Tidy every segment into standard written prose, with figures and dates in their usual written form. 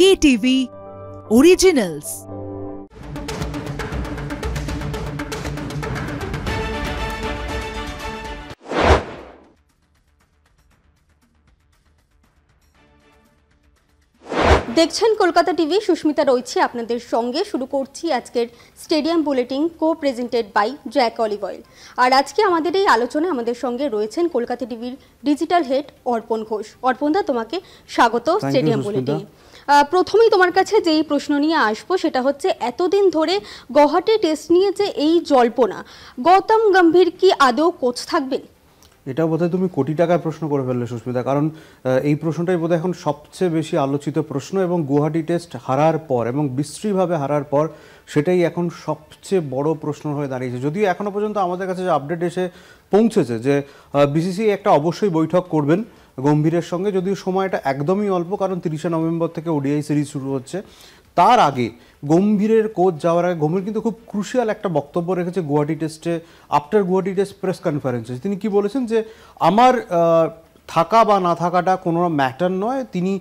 KTV Originals। দেখছেন Kolkata TV, Susmita রয়েছে আপনাদের সঙ্গে। শুরু করছি আজকের stadium bulletin, co presented by Jack olive oil. আর আজকে আমাদের এই আলোচনায় আমাদের সঙ্গে রয়েছেন কলকাতা টিভির ডিজিটাল হেড অর্পণ ঘোষ। অর্পণদা, তোমাকে স্বাগত স্টেডিয়াম বুলেটিনে। প্রথমেই তোমার কাছে যেই প্রশ্ন নিয়ে আসবো সেটা হচ্ছে, এতদিন ধরে গৌহাটি টেস্ট নিয়ে যে এই জল্পনা, গৌতম গম্ভীর কি আদৌ কোচ থাকবেন? এটা বোধহয় তুমি কোটি টাকার প্রশ্ন করে ফেললে সুস্মিতা, কারণ এই প্রশ্নটাই বোধহয় এখন সবচেয়ে বেশি আলোচিত প্রশ্ন, এবং গুয়াহাটি টেস্ট হারার পর এবং বিশ্রীভাবে হারার পর সেটাই এখন সবচেয়ে বড় প্রশ্ন হয়ে দাঁড়িয়েছে। যদিও এখনও পর্যন্ত আমাদের কাছে যে আপডেট এসে পৌঁছেছে যে বিসিসিআই একটা অবশ্যই বৈঠক করবেন গম্ভীরের সঙ্গে, যদিও সময়টা একদমই অল্প, কারণ 30শে নভেম্বর থেকে ওডিআই সিরিজ শুরু হচ্ছে। তার আগে গম্ভীরের কোচ যাওয়ার আগে গম্ভীর কিন্তু খুব ক্রুশিয়াল একটা বক্তব্য রেখেছে গুয়াহাটি টেস্টে, আফটার গুয়াহাটি টেস্ট প্রেস কনফারেন্সে। তিনি কি বলেছেন যে আমার থাকা বা না থাকাটা কোনো ম্যাটার নয়, তিনি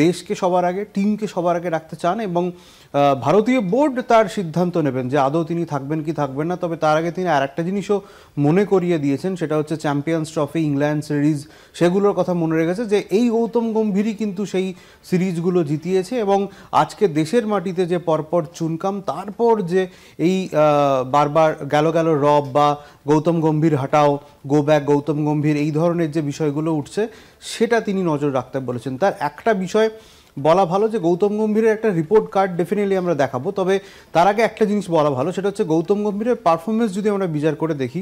দেশকে সবার আগে, টিমকে সবার আগে রাখতে চান, এবং ভারতীয় বোর্ড তার সিদ্ধান্ত নেবেন যে আদৌ তিনি থাকবেন কি থাকবেন না। তবে তার আগে তিনি আর একটা জিনিসও মনে করিয়ে দিয়েছেন, সেটা হচ্ছে চ্যাম্পিয়ন্স ট্রফি, ইংল্যান্ড সিরিজ, সেগুলোর কথা মনে রেখেছে যে এই গৌতম গম্ভীরই কিন্তু সেই সিরিজগুলো জিতিয়েছে। এবং আজকে দেশের মাটিতে যে পরপর চুনকাম, তারপর যে এই বারবার গেল রব বা গৌতম গম্ভীর হাটাও, গো ব্যাক গৌতম গম্ভীর, এই ধরনের যে বিষয়গুলো উঠছে সেটা তিনি নজর রাখতে বলেছেন। তার একটা বিষয় বলা ভালো যে গৌতম গম্ভীরের একটা রিপোর্ট কার্ড ডেফিনেটলি আমরা দেখাবো, তবে তার আগে একটা জিনিস বলা ভালো, সেটা হচ্ছে গৌতম গম্ভীরের পারফরমেন্স যদি আমরা বিচার করে দেখি,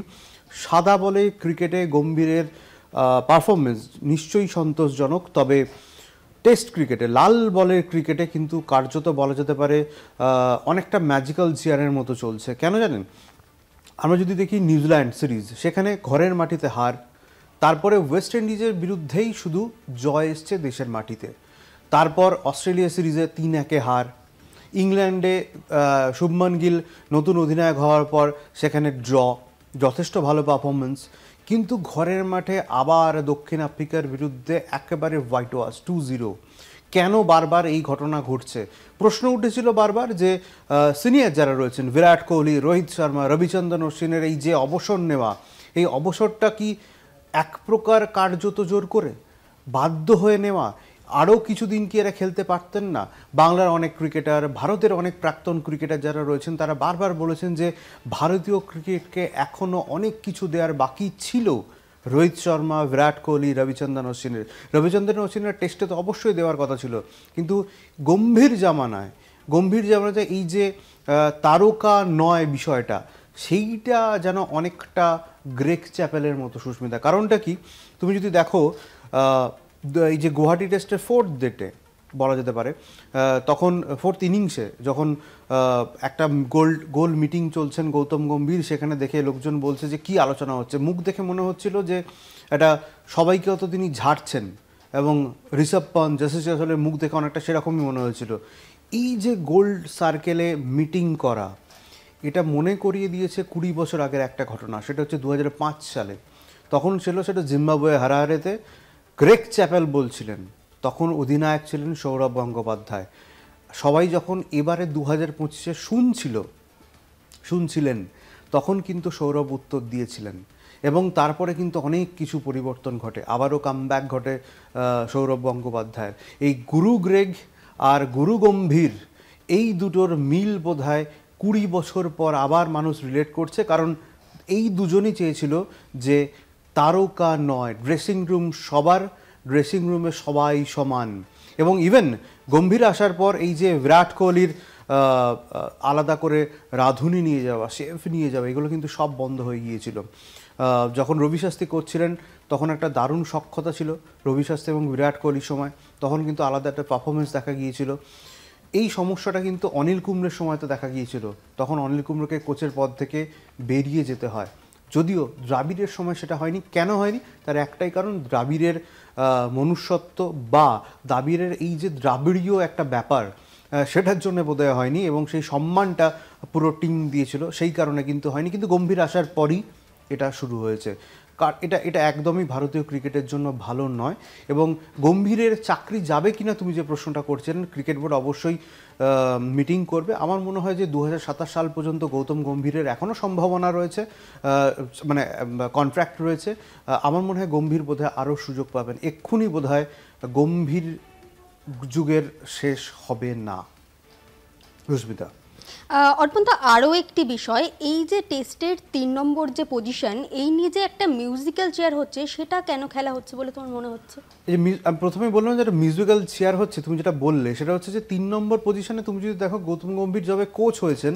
সাদা বলে ক্রিকেটে গম্ভীরের পারফরমেন্স নিশ্চয়ই সন্তোষজনক, তবে টেস্ট ক্রিকেটে, লাল বলের ক্রিকেটে কিন্তু কার্যত বলা যেতে পারে অনেকটা ম্যাজিক্যাল চেয়ারের মতো চলছে। কেন জানেন? আমরা যদি দেখি নিউজিল্যান্ড সিরিজ, সেখানে ঘরের মাটিতে হার, তারপরে ওয়েস্ট ইন্ডিজের বিরুদ্ধেই শুধু জয় এসছে দেশের মাটিতে, তারপর অস্ট্রেলিয়া সিরিজে 3-1 হার, ইংল্যান্ডে শুভমান গিল নতুন অধিনায়ক হওয়ার পর সেখানে ড্র, যথেষ্ট ভালো পারফরমেন্স, কিন্তু ঘরের মাঠে আবার দক্ষিণ আফ্রিকার বিরুদ্ধে একেবারে হোয়াইট ওয়াশ 2-0। কেন বারবার এই ঘটনা ঘটছে? প্রশ্ন উঠেছিল বারবার যে সিনিয়র যারা রয়েছেন, বিরাট কোহলি, রোহিত শর্মা, রবিচন্দ্রন অশ্বিনের এই যে অবসর নেওয়া, এই অবসরটা কি এক প্রকার কার্যত জোর করে বাধ্য হয়ে নেওয়া? আরও কিছুদিন কি এরা খেলতে পারতেন না? বাংলার অনেক ক্রিকেটার, ভারতের অনেক প্রাক্তন ক্রিকেটার যারা রয়েছেন, তারা বারবার বলেছেন যে ভারতীয় ক্রিকেটকে এখনও অনেক কিছু দেওয়ার বাকি ছিল রোহিত শর্মা, বিরাট কোহলি, রবিচন্দ্রন অশ্বিনের টেস্টে তো অবশ্যই দেওয়ার কথা ছিল, কিন্তু গম্ভীর জামানায় এই যে তারকা নয় বিষয়টা, সেইটা যেন অনেকটা গ্রেগ চ্যাপেলের মতো সুস্মিতা। কারণটা কি? তুমি যদি দেখো এই যে গুয়াহাটি টেস্টের 4th ডেটে বলা যেতে পারে, তখন 4th ইনিংসে যখন একটা গোল মিটিং চলছেন গৌতম গম্ভীর, সেখানে দেখে লোকজন বলছে যে কি আলোচনা হচ্ছে, মুখ দেখে মনে হচ্ছিল যে এটা সবাইকে অত তিনি ঝাড়ছেন, এবং ঋষভ পন্থ, যশস্বী জয়সওয়ালের মুখ দেখে অনেকটা সেরকমই মনে হয়েছিল। এই যে গোল্ড সার্কেলে মিটিং করা, এটা মনে করিয়ে দিয়েছে 20 বছর আগের একটা ঘটনা, সেটা হচ্ছে 2005 সালে। তখন ছিল সেটা জিম্বাবুয়ে হারাহারেতে, গ্রেগ চ্যাপেল বলছিলেন, তখন অধিনায়ক ছিলেন সৌরভ গঙ্গোপাধ্যায়। সবাই যখন এবারে 2025-এ শুনছিলেন, তখন কিন্তু সৌরভ উত্তর দিয়েছিলেন, এবং তারপরে কিন্তু অনেক কিছু পরিবর্তন ঘটে, আবারও কামব্যাক ঘটে সৌরভ গঙ্গোপাধ্যায়ের। এই গুরু গ্রেগ আর গুরু গম্ভীর, এই দুটোর মিল বোধহয় 20 বছর পর আবার মানুষ রিলেট করছে, কারণ এই দুজনই চেয়েছিল যে তারকা নয়, ড্রেসিং রুমে সবাই সমান। এবং ইভেন গম্ভীর আসার পর এই যে বিরাট কোহলির আলাদা করে রাঁধুনি নিয়ে যাওয়া, শেফ নিয়ে যাওয়া, এগুলো কিন্তু সব বন্ধ হয়ে গিয়েছিল। যখন রবি শাস্ত্রী কোচ ছিলেন, তখন একটা দারুণ সখ্যতা ছিল রবি শাস্ত্রী এবং বিরাট কোহলির সময়, তখন কিন্তু আলাদা একটা পারফরমেন্স দেখা গিয়েছিল। এই সমস্যাটা কিন্তু অনিল কুম্বলের সময় তো দেখা গিয়েছিল, তখন অনিল কুম্বলকে কোচের পদ থেকে বেরিয়ে যেতে হয়। যদিও দ্রাবিড়ের সময় সেটা হয়নি। কেন হয়নি? তার একটাই কারণ, দ্রাবিড়ের মনুষ্যত্ব বা দ্রাবিড়ের এই যে দ্রাবিড়ীয় একটা ব্যাপার, সেটার জন্য বোধহয় হয়নি, এবং সেই সম্মানটা পুরো টিম দিয়েছিল, সেই কারণে কিন্তু হয়নি। কিন্তু গম্ভীর আসার পরই এটা শুরু হয়েছে। এটা এটা একদমই ভারতীয় ক্রিকেটের জন্য ভালো নয়। এবং গম্ভীরের চাকরি যাবে কিনা তুমি যে প্রশ্নটা করছেন, ক্রিকেট বোর্ড অবশ্যই মিটিং করবে। আমার মনে হয় যে 2027 সাল পর্যন্ত গৌতম গম্ভীরের এখনও সম্ভাবনা রয়েছে, মানে কন্ট্রাক্ট রয়েছে। আমার মনে হয় গম্ভীর বোধহয় আরও সুযোগ পাবেন, এক্ষুনি বোধহয় গম্ভীর যুগের শেষ হবে না। সুস্মিতা, অর্পণদা, আরও একটি বিষয়, এই যে টেস্টের 3 নম্বর যে পজিশন, এই নিয়ে যে একটা মিউজিক্যাল চেয়ার হচ্ছে, সেটা কেন খেলা হচ্ছে বলে তোমার মনে হচ্ছে? এই যে আমি প্রথমেই বললাম যে একটা মিউজিক্যাল চেয়ার হচ্ছে, তুমি যেটা বললে সেটা হচ্ছে যে 3 নম্বর পজিশনে তুমি যদি দেখো, গৌতম গম্ভীর যবে কোচ হয়েছেন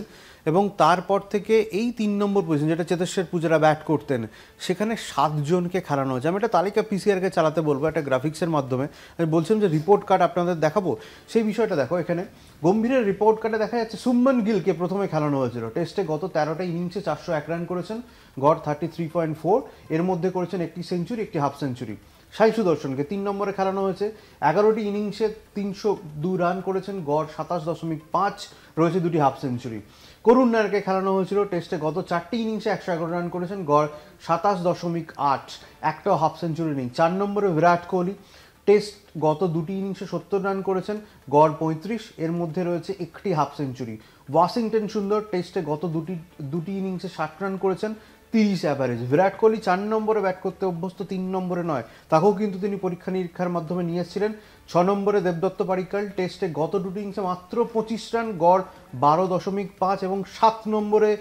এবং তারপর থেকে এই 3 নম্বর পজিশন, যেটা চেতেশ্বর পূজারা ব্যাট করতেন, সেখানে 7 জনকে খেলানো হয়েছে। আমি একটা তালিকা পিসিআরকে চালাতে বলবো একটা গ্রাফিক্সের মাধ্যমে। আমি বলছিলাম যে রিপোর্ট কার্ড আপনাদের দেখাবো, সেই বিষয়টা দেখো। এখানে গম্ভীরের রিপোর্ট কার্ডে দেখা যাচ্ছে সুমন গিলকে প্রথমে খেলানো হয়েছিল। টেস্টে গত 13টা ইনিংসে 401 রান করেছেন, গড় 33.4, এর মধ্যে করেছেন একটি সেঞ্চুরি, একটি হাফ সেঞ্চুরি। সাই সুদর্শনকে 3 নম্বরে খেলানো হয়েছে, 11টি ইনিংসে 302 রান করেছেন, গড় 27.5, রয়েছে 2টি হাফ সেঞ্চুরি। করুণ নায়ারকে খেলানো হয়েছিল, টেস্টে গত 4টি ইনিংসে 111 রান করেছেন, গড় 27.8, একটাও হাফ সেঞ্চুরি নেই। 4 নম্বরে বিরাট কোহলি, টেস্ট গত 2টি ইনিংসে 70 রান করেছেন, গড় 35, এর মধ্যে রয়েছে একটি হাফ সেঞ্চুরি। ওয়াশিংটন সুন্দর, টেস্টে গত দুটি ইনিংসে 60 রান করেছেন, 30 অ্যাভারেজ। বিরাট কোহলি 4 নম্বরে ব্যাট করতে অভ্যস্ত, 3 নম্বরে নয়, তাকেও কিন্তু তিনি পরীক্ষা নিরীক্ষার মাধ্যমে নিয়ে এসেছিলেন। 6 নম্বরে দেবদত্ত পাডিক্কাল, টেস্টে গত 2টি ইনিংসে মাত্র 25 রান, গড় 12.5, এবং 7 নম্বরে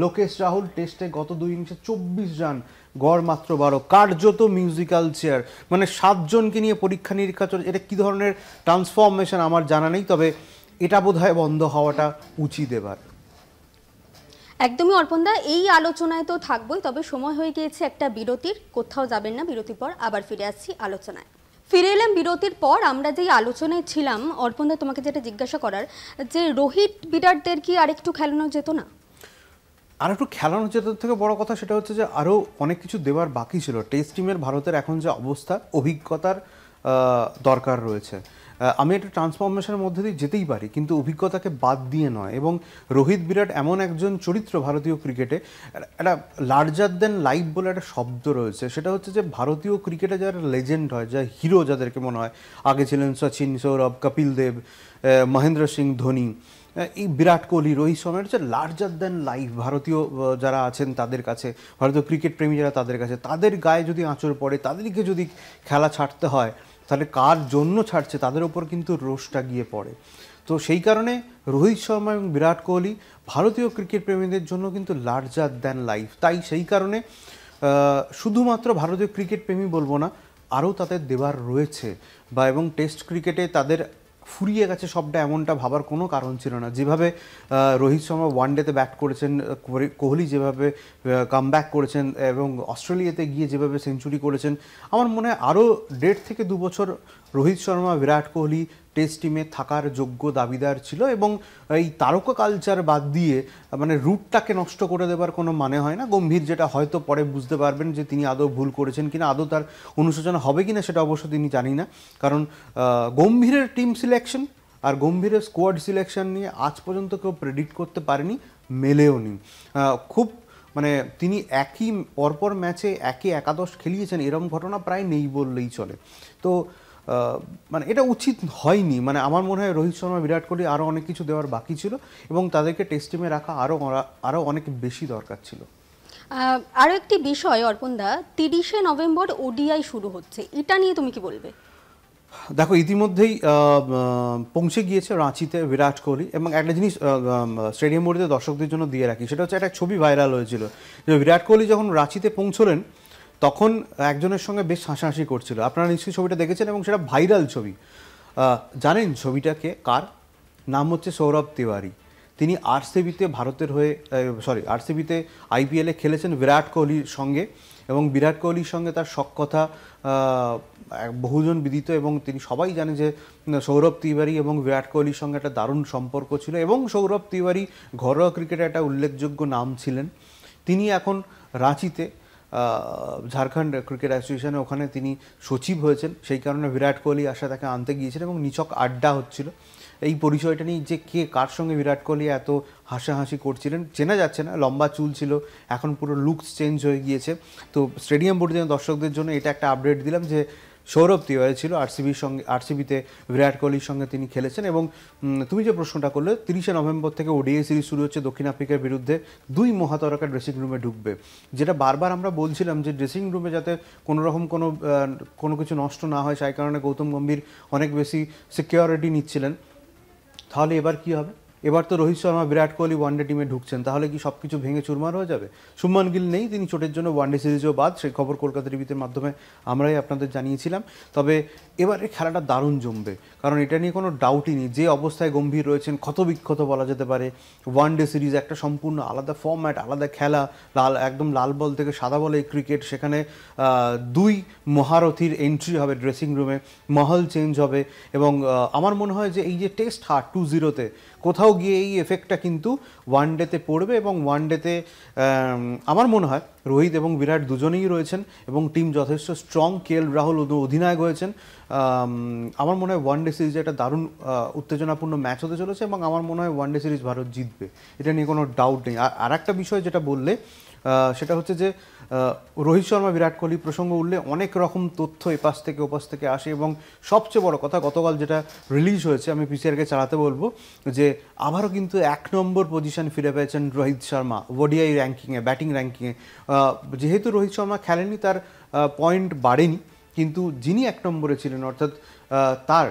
লোকেশ রাহুল, টেস্টে গত 2 ইনিংসে 24 রান, গড় মাত্র 12। কার্যত মিউজিক্যাল চেয়ার, মানে 7 জনকে নিয়ে পরীক্ষা নিরীক্ষা চলছে। এটা কী ধরনের ট্রান্সফরমেশন আমার জানা নেই, তবে এটা বোধহয় বন্ধ হওয়াটা উচিত এবার। একদমই অর্পণদা, এই আলোচনায় তো থাকবোই, তবে সময় হয়ে গিয়েছে একটা বিরতির। কোথাও যাবেন না, বিরতির পর আবার ফিরে আসছি আলোচনায়। ফিরে এলাম বিরতির পর। আমরা যেই আলোচনায় ছিলাম, অর্পণদা তোমাকে যেটা জিজ্ঞাসা করার, যে রোহিত বিরাটদের কি আরেকটু খেলানো যেত না? আর একটু খেলানো যেত, থেকে বড় কথা সেটা হচ্ছে যে আরও অনেক কিছু দেওয়ার বাকি ছিল। টেস্ট টিমের ভারতের এখন যে অবস্থা, অভিজ্ঞতার দরকার রয়েছে। আমি একটা ট্রান্সফরমেশনের মধ্যে দিয়ে যেতেই পারি, কিন্তু অভিজ্ঞতাকে বাদ দিয়ে নয়। এবং রোহিত বিরাট এমন একজন চরিত্র ভারতীয় ক্রিকেটে, একটা লার্জার দেন লাইফ বলে একটা শব্দ রয়েছে। সেটা হচ্ছে যে ভারতীয় ক্রিকেটে যারা লেজেন্ড হয়, যা হিরো যাদেরকে মনে হয়, আগে ছিলেন সচিন, সৌরভ, কপিল দেব, মহেন্দ্র সিং ধোনি, এই বিরাট কোহলি, রোহিত শর্মা, হচ্ছে লার্জার দ্যান লাইফ ভারতীয় যারা আছেন তাদের কাছে, ভারতীয় ক্রিকেট প্রেমী যারা তাদের কাছে, তাদের গায়ে যদি আঁচড় পড়ে, তাদেরকে যদি খেলা ছাড়তে হয়, তাহলে কার জন্য ছাড়ছে তাদের ওপর কিন্তু রোষটা গিয়ে পড়ে। তো সেই কারণে রোহিত শর্মা এবং বিরাট কোহলি ভারতীয় ক্রিকেট প্রেমীদের জন্য কিন্তু লার্জার দ্যান লাইফ। তাই সেই কারণে শুধুমাত্র ভারতীয় ক্রিকেট প্রেমী বলবো না, আরও তাদের দেওয়ার রয়েছে, বা এবং টেস্ট ক্রিকেটে তাদের ফুরিয়ে গেছে সবটা, এমনটা ভাবার কোনো কারণ ছিল না। যেভাবে রোহিত শর্মা ওয়ানডেতে ব্যাট করেছেন, কোহলি যেভাবে কামব্যাক করেছেন, এবং অস্ট্রেলিয়াতে গিয়ে যেভাবে সেঞ্চুরি করেছেন, আমার মনে হয় আরও 1.5 থেকে 2 বছর রোহিত শর্মা, বিরাট কোহলি টেস্ট টিমে থাকার যোগ্য দাবিদার ছিল। এবং এই তারকা কালচার বাদ দিয়ে, মানে রুটটাকে নষ্ট করে দেবার কোনো মানে হয় না। গম্ভীর যেটা হয়তো পরে বুঝতে পারবেন যে তিনি আদৌ ভুল করেছেন কিনা, আদৌ তার অনুশোচনা হবে কিনা সেটা অবশ্য তিনি জানি না। কারণ গম্ভীরের টিম সিলেকশন আর গম্ভীরের স্কোয়াড সিলেকশন নিয়ে আজ পর্যন্ত কেউ প্রেডিক্ট করতে পারেনি, মেলেও নি। খুব মানে তিনি একই পরপর ম্যাচে একই একাদশ খেলিয়েছেন, এরম ঘটনা প্রায় নেই বললেই চলে। তো মানে এটা উচিত হয়নি। মানে আমার মনে হয় রোহিত শর্মা, বিরাট কোহলি আরও অনেক কিছু দেওয়ার বাকি ছিল, এবং তাদেরকে টেস্ট টিমে রাখা আরও অনেক বেশি দরকার ছিল। আরও একটি বিষয় অর্পণদা, 30শে নভেম্বর ওডিআই শুরু হচ্ছে, এটা নিয়ে তুমি কি বলবে? দেখো, ইতিমধ্যেই পৌঁছে গিয়েছে রাঁচিতে বিরাট কোহলি। এবং একটা জিনিস স্টেডিয়াম বোর্ডে দর্শকদের জন্য দিয়ে রাখি, সেটা হচ্ছে একটা ছবি ভাইরাল হয়েছিল যে বিরাট কোহলি যখন রাঁচিতে পৌঁছলেন, তখন একজনের সঙ্গে বেশ হাসাহাসি করছিল। আপনারা নিশ্চয়ই ছবিটা দেখেছেন, এবং সেটা ভাইরাল ছবি। জানেন ছবিটাকে কার? নাম হচ্ছে সৌরভ তিওয়ারি। তিনি আরসিবিতে ভারতের হয়ে আরসিবিতে আইপিএলে খেলেছেন বিরাট কোহলির সঙ্গে, এবং বিরাট কোহলির সঙ্গে তার সখ্যতা বহুজন বিদিত। এবং তিনি সবাই জানে যে সৌরভ তিওয়ারি এবং বিরাট কোহলির সঙ্গে একটা দারুণ সম্পর্ক ছিল, এবং সৌরভ তিওয়ারি ঘরোয়া ক্রিকেটে একটা উল্লেখযোগ্য নাম ছিলেন। তিনি এখন রাঁচিতে ঝাড়খণ্ড ক্রিকেট অ্যাসোসিয়েশনে ওখানে তিনি সচিব হয়েছেন। সেই কারণে বিরাট কোহলি আসা তাকে আনতে গিয়েছেন, এবং নিছক আড্ডা হচ্ছিল। এই পরিচয়টা নিয়ে যে কে কার সঙ্গে বিরাট কোহলি এত হাসাহাসি করছিলেন চেনা যাচ্ছে না, লম্বা চুল ছিল, এখন পুরো লুকস চেঞ্জ হয়ে গিয়েছে। তো স্টেডিয়াম বোর্ডে দর্শকদের জন্য এটা একটা আপডেট দিলাম যে সৌরভ তিওয়ারি ছিল আরসিবিতে বিরাট কোহলির সঙ্গে তিনি খেলেছেন। এবং তুমি যে প্রশ্নটা করলে 30শে নভেম্বর থেকে ওডিআই সিরিজ শুরু হচ্ছে দক্ষিণ আফ্রিকার বিরুদ্ধে, 2 মহাতারকা ড্রেসিং রুমে ঢুকবে। যেটা বারবার আমরা বলছিলাম যে ড্রেসিং রুমে যাতে কোনো রকম কোনো কিছু নষ্ট না হয়, সেই কারণে গৌতম গম্ভীর অনেক বেশি সিকিউরিটি নিচ্ছিলেন। তাহলে এবার কি হবে? এবার তো রোহিত শর্মা বিরাট কোহলি ওয়ানডে টিমে ঢুকছেন, তাহলে কি সব কিছু ভেঙে চুরমার হয়ে যাবে? শুভমান গিল নেই, তিনি চোটের জন্য ওয়ানডে সিরিজেও বাদ, সেই খবর কলকাতা টিভির মাধ্যমে আমরাই আপনাদের জানিয়েছিলাম। তবে এবারে খেলাটা দারুণ জমবে, কারণ এটা নিয়ে কোনো ডাউটই নেই। যে অবস্থায় গম্ভীর রয়েছেন, ক্ষতবিক্ষত বলা যেতে পারে। ওয়ানডে সিরিজ একটা সম্পূর্ণ আলাদা ফর্ম্যাট, আলাদা খেলা, একদম লাল বল থেকে সাদা বলে ক্রিকেট। সেখানে 2 মহারথীর এন্ট্রি হবে ড্রেসিং রুমে, মহল চেঞ্জ হবে। এবং আমার মনে হয় যে এই যে টেস্ট হার 2-0-তে কোথাও গিয়ে এই এফেক্টটা কিন্তু ওয়ানডেতে পড়বে। এবং ওয়ানডেতে আমার মনে হয় রোহিত এবং বিরাট দুজনেই রয়েছেন এবং টিম যথেষ্ট স্ট্রং। কেএল রাহুল অধিনায়ক হয়েছেন। আমার মনে হয় ওয়ানডে সিরিজে একটা দারুণ উত্তেজনাপূর্ণ ম্যাচ হতে চলেছে এবং আমার মনে হয় ওয়ানডে সিরিজ ভারত জিতবে, এটা নিয়ে কোনো ডাউট নেই। আর একটা বিষয় যেটা বললে সেটা হচ্ছে যে রোহিত শর্মা বিরাট কোহলি প্রসঙ্গ উঠলে অনেক রকম তথ্য এপাশ থেকে ওপাশ থেকে আসে। এবং সবচেয়ে বড় কথা, গতকাল যেটা রিলিজ হয়েছে, আমি পিসিআরকে চালাতে বলবো যে আবারও কিন্তু 1 নম্বর পজিশন ফিরে পেয়েছেন রোহিত শর্মা ওডিআই র্যাঙ্কিংয়ে, ব্যাটিং র্যাঙ্কিংয়ে। যেহেতু রোহিত শর্মা খেলেনি, তার পয়েন্ট বাড়েনি, কিন্তু যিনি 1 নম্বরে ছিলেন অর্থাৎ তার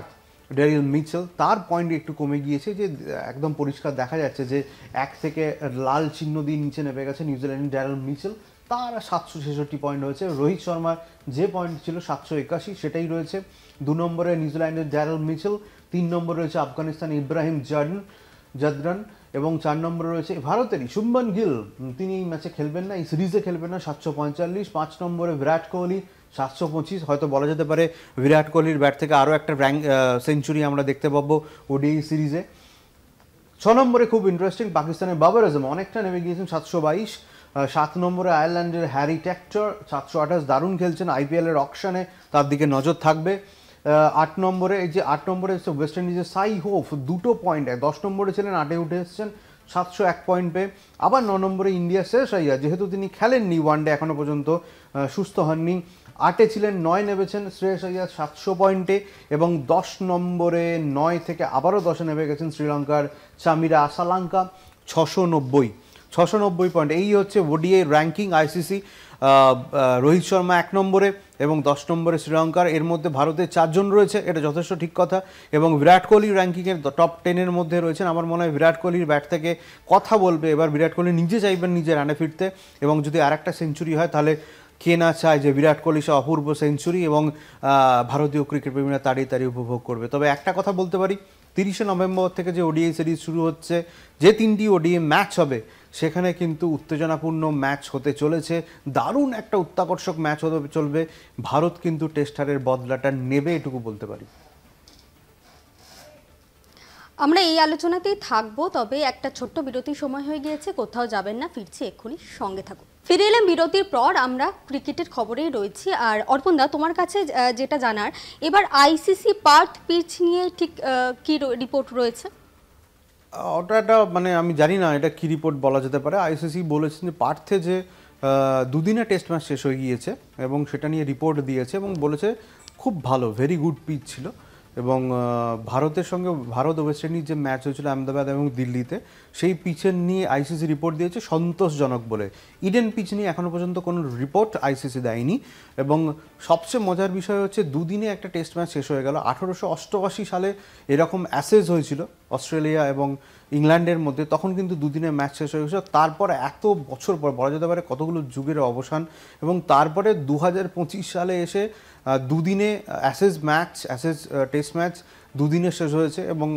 ড্যারিল মিচেল, তার পয়েন্ট একটু কমে গিয়েছে। যে একদম পরিষ্কার দেখা যাচ্ছে যে 1 থেকে লাল চিহ্ন দিয়ে নিচে নেমে গেছে নিউজিল্যান্ডের ড্যারিল মিচেল, তার 766 পয়েন্ট হয়েছে। রোহিত শর্মার যে পয়েন্ট ছিল 781, সেটাই রয়েছে। 2 নম্বরে নিউজিল্যান্ডের ড্যারিল মিচেল, 3 নম্বরে রয়েছে আফগানিস্তানের ইব্রাহিম জাদরান এবং 4 নম্বরে রয়েছে ভারতেরই শুভমান গিল, তিনি এই ম্যাচে খেলবেন না, এই সিরিজে খেলবেন না, 745। 5 নম্বরে বিরাট কোহলি 725। হয়তো বলা যেতে পারে বিরাট কোহলির ব্যাট থেকে আরও একটা সেঞ্চুরি আমরা দেখতে পাবো ওডিআই সিরিজে। 6 নম্বরে খুব ইন্টারেস্টিং, পাকিস্তানের বাবর আজম অনেকটা নেমে গিয়েছেন, 722। 7 নম্বরে আয়ারল্যান্ডের হ্যারি টেক্টর 728, দারুণ খেলছেন, আইপিএলের অকশনে তার দিকে নজর থাকবে। 8 নম্বরে এই যে 8 নম্বরে হচ্ছে ওয়েস্ট ইন্ডিজের সাই হোপ, 2 পয়েন্ট। 10 নম্বরে ছিলেন, 8-এ উঠে এসেছেন 701 পয়েন্ট পেয়ে। আবার 9 নম্বরে ইন্ডিয়া শেষ আইয়া, যেহেতু তিনি খেলেননি ওয়ানডে এখনো পর্যন্ত, সুস্থ হননি, 8-এ ছিলেন, 9 নেমেছেন শ্রেয়স আইয়ার 700 পয়েন্টে। এবং 10 নম্বরে 9 থেকে আবারও 10-এ নেমে গেছেন শ্রীলঙ্কার চামিরা আসালাঙ্কা, 690 পয়েন্ট। এই হচ্ছে ODI ranking ICC. Rohit Sharma 1 নম্বরে এবং 10 নম্বরে শ্রীলঙ্কার। এর মধ্যে ভারতের 4 জন রয়েছে, এটা যথেষ্ট ঠিক কথা। এবং বিরাট কোহলি র্যাঙ্কিংয়ের টপ 10-এর মধ্যে রয়েছেন। আমার মনে হয় বিরাট কোহলির ব্যাট থেকে কথা বলবে এবার, বিরাট কোহলি নিজে চাইবেন নিজে রানে ফিরতে। এবং যদি আরেকটা সেঞ্চুরি হয়, তাহলে কে না চায় যে বিরাট কোহলি সে অপূর্ব সেঞ্চুরি, এবং ভারতীয় ক্রিকেট প্রেমীরা তাড়িয়ে উপভোগ করবে। তবে একটা কথা বলতে পারি, 30শে নভেম্বর থেকে যে ওডিআই সিরিজ শুরু হচ্ছে, যে 3টি ওডিআই ম্যাচ হবে, সেখানে কিন্তু উত্তেজনাপূর্ণ ম্যাচ হতে চলেছে, দারুণ একটা উত্তাকর্ষক ম্যাচ হতে চলবে। ভারত কিন্তু টেস্টারের বদলাটা নেবে, এটুকু বলতে পারি। আমরা এই আলোচনাতেই থাকবো, তবে একটা ছোট্ট বিরতির সময় হয়ে গিয়েছে, কোথাও যাবেন না, ফিরছি এক্ষুনি, সঙ্গে থাকুন। ফিরে এলাম বিরতির পর, আমরা ক্রিকেটের খবরেই রয়েছি। আর অর্পণদা, তোমার কাছে যেটা জানার, এবার আইসিসি পার্থ পিচ নিয়ে ঠিক কি রিপোর্ট রয়েছে? ওটা মানে আমি জানি না এটা কি রিপোর্ট বলা যেতে পারে। আইসিসি বলেছেন যে পার্থে যে 2 দিনের টেস্ট ম্যাচ শেষ হয়ে গিয়েছে এবং সেটা নিয়ে রিপোর্ট দিয়েছে এবং বলেছে খুব ভালো, ভেরি গুড পিচ ছিল। এবং ভারতের সঙ্গে ভারত ওয়েস্ট ইন্ডিজ যে ম্যাচ হয়েছিল আহমেদাবাদ এবং দিল্লিতে, সেই পিচের নিয়ে আইসিসি রিপোর্ট দিয়েছে সন্তোষজনক বলে। ইডেন পিচ নিয়ে এখনও পর্যন্ত কোনো রিপোর্ট আইসিসি দেয়নি। এবং সবচেয়ে মজার বিষয় হচ্ছে 2 দিনে একটা টেস্ট ম্যাচ শেষ হয়ে গেল। 1888 সালে এরকম অ্যাসেজ হয়েছিল অস্ট্রেলিয়া এবং ইংল্যান্ডের মধ্যে, তখন কিন্তু 2 দিনে ম্যাচ শেষ হয়ে গেছিল। তারপর এত বছর পর, বলা যেতে পারে কতগুলো যুগের অবসান, এবং তারপরে 2025 সালে এসে 2 দিনে অ্যাসেজ টেস্ট ম্যাচ 2 দিনে শেষ হয়েছে। এবং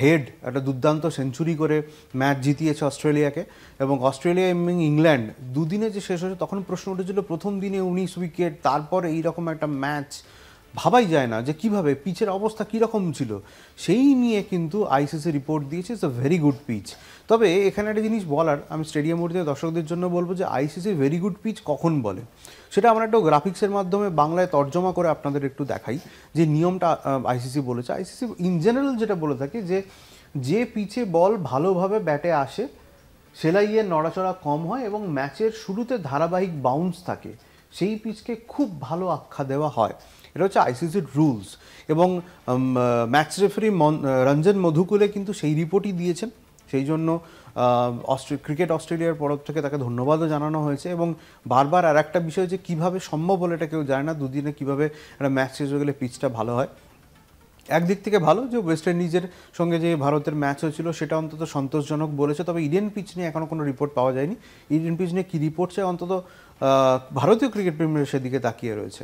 হেড একটা দুর্দান্ত সেঞ্চুরি করে ম্যাচ জিতিয়েছে অস্ট্রেলিয়াকে। এবং অস্ট্রেলিয়া এবং ইংল্যান্ড 2 দিনে যে শেষ হয়েছে, তখন প্রশ্ন উঠেছিল প্রথম দিনে 19 উইকেট, তারপর এইরকম একটা ম্যাচ। ভাবাই যায় না যে কিভাবে পিচের অবস্থা কীরকম ছিল, সেই নিয়ে কিন্তু আইসিসি রিপোর্ট দিয়েছে it's a very good pitch. তবে এখানে একটা জিনিস বলার, আমি স্টেডিয়াম উঠতে দর্শকদের জন্য বলবো যে আইসিসি ভেরি গুড পিচ কখন বলে, সেটা আমরা একটু গ্রাফিক্সের মাধ্যমে বাংলায় তর্জমা করে আপনাদের একটু দেখাই যে নিয়মটা আইসিসি বলেছে। আইসিসি ইন জেনারেল যেটা বলে থাকে যে পিচে বল ভালোভাবে ব্যাটে আসে, সেলাইয়ের নড়াচড়া কম হয় এবং ম্যাচের শুরুতে ধারাবাহিক বাউন্স থাকে, সেই পিচকে খুব ভালো আখ্যা দেওয়া হয়। এটা হচ্ছে আইসিসির রুলস। এবং ম্যাচ রেফারি রঞ্জন মধুকুলে কিন্তু সেই রিপোর্টই দিয়েছেন, সেই জন্য ক্রিকেট অস্ট্রেলিয়ার তরফ থেকে তাকে ধন্যবাদও জানানো হয়েছে। এবং বারবার আর একটা বিষয় যে কীভাবে সম্ভব বলে এটা কেউ জানে না, দুদিনে কীভাবে একটা ম্যাচ শেষ হয়ে গেলে পিচটা ভালো হয়। একদিক থেকে ভালো যে ওয়েস্ট ইন্ডিজের সঙ্গে যে ভারতের ম্যাচ হয়েছিল সেটা অন্তত সন্তোষজনক বলেছে। তবে ইডেন পিচ নিয়ে এখনও কোনো রিপোর্ট পাওয়া যায়নি। ইডেন পিচ নিয়ে কী রিপোর্ট চাই, অন্তত ভারতীয় ক্রিকেট প্রেমীরা সেদিকে তাকিয়ে রয়েছে।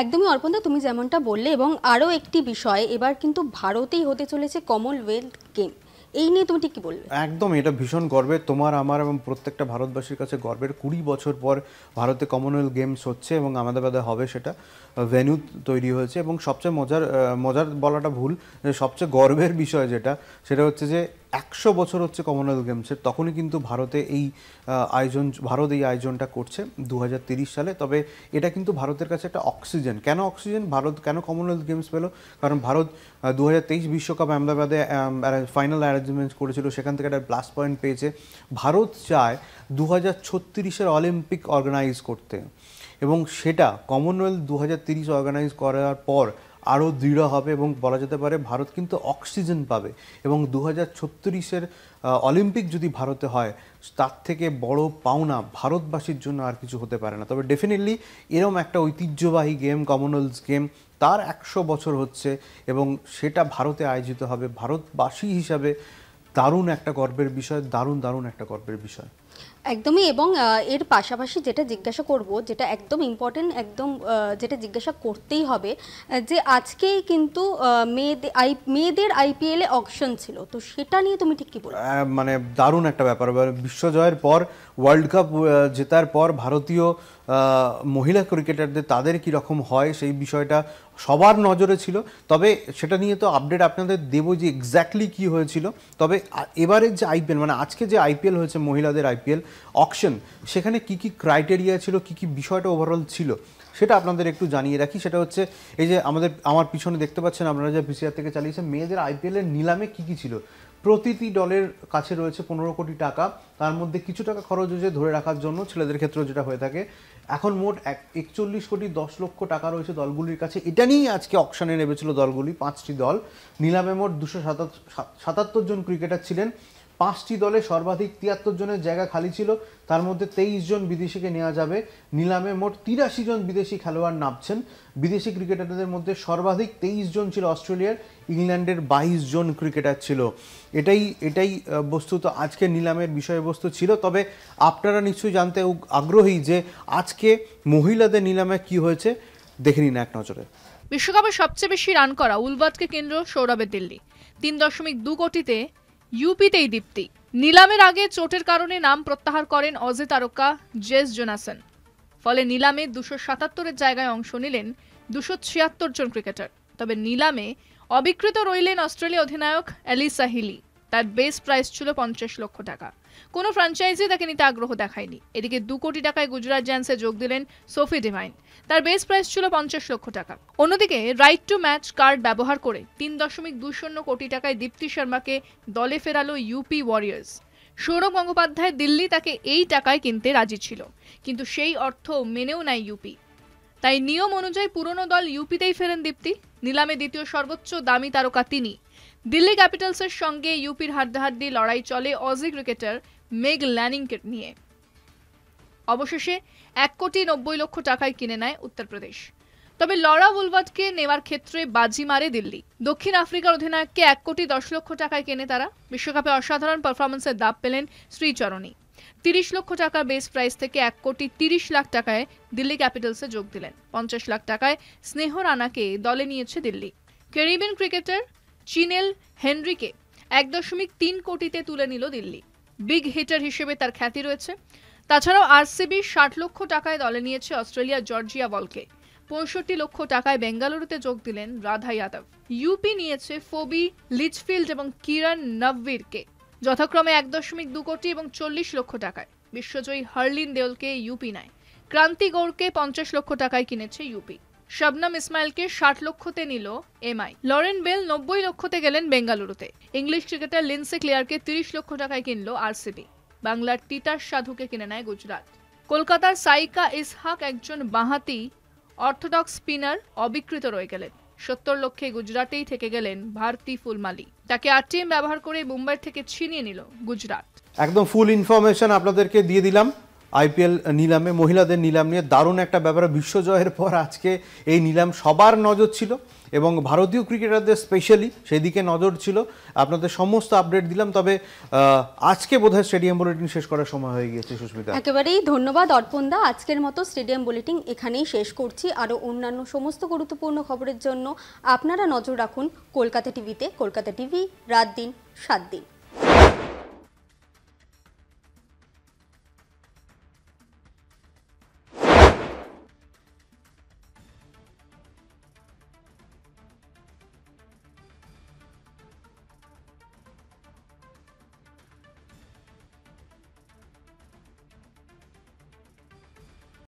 একদমই অর্পণদা, তুমি যেমনটা বললে, এবং আরও একটি বিষয়, এবার কিন্তু ভারতেই হতে চলেছে কমনওয়েলথ গেম, এই নিয়ে তুমি ঠিক কি বলবে? একদম, এটা ভীষণ গর্বের, তোমার আমার এবং প্রত্যেকটা ভারতবাসীর কাছে গর্বের। 20 বছর পর ভারতে কমনওয়েলথ গেমস হচ্ছে এবং আহমেদাবাদে হবে, সেটা ভেন্যু তৈরি হয়েছে। এবং সবচেয়ে মজার বলাটা ভুল, সবচেয়ে গর্বের বিষয় সেটা হচ্ছে যে 100 বছর হচ্ছে কমনওয়েলথ গেমসের, তখনই কিন্তু ভারত এই আয়োজনটা করছে 2030 সালে। তবে এটা কিন্তু ভারতের কাছে একটা অক্সিজেন। কেন অক্সিজেন? ভারত কেন কমনওয়েলথ গেমস পেল? কারণ ভারত 2023 বিশ্বকাপ আহমেদাবাদে ফাইনাল অ্যারেঞ্জমেন্ট করেছিল, সেখান থেকে একটা প্লাস পয়েন্ট পেয়েছে। ভারত চায় 2036-এর অলিম্পিক অর্গানাইজ করতে, এবং সেটা কমনওয়েলথ 2030 অর্গানাইজ করার পর আরও দৃঢ় হবে এবং বলা যেতে পারে ভারত কিন্তু অক্সিজেন পাবে। এবং 2036-এর অলিম্পিক যদি ভারতে হয়, তার থেকে বড় পাওনা ভারতবাসীর জন্য আর কিছু হতে পারে না। তবে ডেফিনেটলি এরম একটা ঐতিহ্যবাহী গেম কমনওয়েলথ গেম, তার 100 বছর হচ্ছে এবং সেটা ভারতে আয়োজিত হবে, ভারতবাসী হিসাবে দারুণ একটা গর্বের বিষয়, দারুণ একটা গর্বের বিষয়। একদমই। এবং এর পাশাপাশি যেটা জিজ্ঞাসা করব, যেটা একদম ইম্পর্টেন্ট, যেটা জিজ্ঞাসা করতেই হবে, যে আজকেই কিন্তু মেয়েদের আইপিএলে অকশন ছিল, তো সেটা নিয়ে তুমি ঠিক কি বলবে? মানে দারুণ একটা ব্যাপার। বিশ্বজয়ের পর, ওয়ার্ল্ড কাপ জেতার পর ভারতীয় মহিলা ক্রিকেটারদের তাদের কীরকম হয় সেই বিষয়টা সবার নজরে ছিল। তবে সেটা নিয়ে তো আপডেট আপনাদের দেবো যে এক্স্যাক্টলি কী হয়েছিল। তবে এবারের যে আইপিএল, মানে আজকে যে আইপিএল হয়েছে মহিলাদের আইপিএল অকশন, সেখানে কি কি ক্রাইটেরিয়া ছিল, কি কি বিষয়টা ওভারঅল ছিল, সেটা আপনাদের একটু জানিয়ে রাখি। সেটা হচ্ছে এই যে আমার পিছনে দেখতে পাচ্ছেন আপনারা, যে পিসিআর থেকে চালিয়েছে, মেয়েদের আইপিএলের নিলামে কি কি ছিল। প্রতিটি দলের কাছে রয়েছে 15 কোটি টাকা, তার মধ্যে কিছু টাকা খরচ হয়েছে ধরে রাখার জন্য, ছেলেদের ক্ষেত্রেও যেটা হয়ে থাকে। এখন মোট 41 কোটি 10 লক্ষ টাকা রয়েছে দলগুলির কাছে। এটা নিয়েই আজকে অকশনে নেমেছিল দলগুলি, 5টি দল। নিলামে মোট 277 জন ক্রিকেটার ছিলেন। 5টি দলে সর্বাধিক 73 জনের জায়গা খালি ছিল, তার মধ্যে 23 জন বিদেশিকে নেওয়া যাবে। নিলামে মোট 83 জন বিদেশি খেলোয়াড় নামছেন। বিদেশি ক্রিকেটারদের মধ্যে সর্বাধিক 23 জন ছিল অস্ট্রেলিয়ার, ইংল্যান্ডের 22 জন ক্রিকেটার ছিল। এটাই বস্তুত আজকে নিলামের বিষয়বস্তু ছিল। তবে আপনারা নিশ্চয়ই জানতে আগ্রহী যে আজকে মহিলাদের নিলামে কি হয়েছে, দেখে নিন এক নজরে। বিশ্বকাপে সবচেয়ে বেশি রান করা উলবাতকে কেন্দ্র সৌরভের দিল্লি, 3.2 কোটিতে ইউপিতেই দীপ্তি। নিলামের আগে চোটের কারণে নাম প্রত্যাহার করেন অজি তারকা জেস জোনাসন। ফলে নিলামে 277-এর জায়গায় অংশ নিলেন 276 জন ক্রিকেটার। তবে নিলামে অবিকৃত রইলেন অস্ট্রেলিয়া অধিনায়ক এলিসা হিলি। তার বেস প্রাইস ছিল 50 লক্ষ টাকা। কোনো ফ্র্যাঞ্চাইজি তাকে নিতে আগ্রহ দেখায়নি। এদিকে 2 কোটি টাকায় গুজরাট জায়ান্টসে যোগ দিলেন সোফি ডিভাইন। তার বেস প্রাইস ছিল 50 লক্ষ টাকা। অন্যদিকে রাইট টু ম্যাচ কার্ড ব্যবহার করে 3.20 কোটি টাকায় দীপ্তি শর্মাকে দলে ফেরালো ইউপি ওয়ারিয়র্স। সৌরভ গঙ্গোপাধ্যায় দিল্লি তাকে এই টাকায় কিনতে রাজি ছিল, কিন্তু সেই অর্থ মেনেও নেয় ইউপি। তাই নিয়ম অনুযায়ী পুরনো দল ইউপিতেই ফেরেন দীপ্তি। নিলামে দ্বিতীয় সর্বোচ্চ দামি তারকা তিনি। দিল্লি ক্যাপিটালসের সঙ্গে ইউপির হাড্ডাহাড্ডি লড়াই চলে অজি ক্রিকেটার মেগ ল্যানিংকে নিয়ে। অবশেষে 1,90,00,000 টাকায় কিনে নেয় উত্তরপ্রদেশ। তবে লরা উলবাটকে নেওয়ার ক্ষেত্রে বাজি মারে দিল্লি। দক্ষিণ আফ্রিকার অধিনায়ককে 1,10,00,000 টাকায় কেনে তারা। বিশ্বকাপে অসাধারণ পারফরমেন্সের দাব পেলেন শ্রীচরণী। 30 লক্ষ টাকার বেস প্রাইস থেকে 1,30,00,000 টাকায় দিল্লি ক্যাপিটালসে যোগ দিলেন। 50 লাখ টাকায় স্নেহ রানাকে দলে নিয়েছে দিল্লি। ক্যারিবিয়ান ক্রিকেটার চিনেল হেনরিকে 1.3 কোটিতে তুলে নিল দিল্লি। বিগ হিটার হিসেবে তার খ্যাতি রয়েছে। তাছাড়াও আরসিবি 60 লক্ষ টাকায় দলে নিয়েছে অস্ট্রেলিয়া জর্জিয়া বলকে। ৬৫ লক্ষ টাকায় বেঙ্গালুরুতে যোগ দিলেন রাধা যাদব। ইউপি নিয়েছে ফোবি লিচফিল্ড এবং কিরণ নববীরকে যথাক্রমে ১.২ কোটি এবং ৪০ লক্ষ টাকায়। বিশ্বজয়ী হার্লিন দেওলকে ইউপি নেয়। ক্রান্তি গৌড়কে ৫০ লক্ষ টাকায় কিনেছে ইউপি। শবনম ইসমাইলকে ৬০ লক্ষতে নিল এমআই। লরেন বেল ৯০ লক্ষতে গেলেন বেঙ্গালুরুতে। ইংলিশ ক্রিকেটার লিন্সে ক্লেয়ারকে ৩০ লক্ষ টাকায় কিনল আরসিবি। বাংলার তিতাস সাধুকে কিনে নেয় গুজরাট। কলকাতার সাইকা ইসহাক একজন বাঁহাতি অর্থোডক্স স্পিনার অবিকৃত রয়ে গেলেন। ৭০ লক্ষে গুজরাটেই থেকে গেলেন ভারতী ফুলমালি। তাকে আরটিএম ব্যবহার করে মুম্বাই থেকে ছিনিয়ে নিল গুজরাট। একদম ফুল ইনফরমেশন আপনাদেরকে দিয়ে দিলাম আইপিএল নিলামে, মহিলাদের নিলাম নিয়ে। দারুণ একটা ব্যাপার, বিশ্বজয়ের পর আজকে এই নিলাম সবার নজর ছিল এবং ভারতীয় ক্রিকেটারদের স্পেশালি সেদিকে নজর ছিল। আপনাদের সমস্ত আপডেট দিলাম। তবে আজকে বোধহয় স্টেডিয়াম বুলেটিন শেষ করার সময় হয়ে গিয়েছে সুস্মিতা। একেবারেই ধন্যবাদ অর্পণদা। আজকের মতো স্টেডিয়াম বুলেটিন এখানেই শেষ করছি। আরও অন্যান্য সমস্ত গুরুত্বপূর্ণ খবরের জন্য আপনারা নজর রাখুন কলকাতা টিভিতে। কলকাতা টিভি, রাত দিন 7 দিন।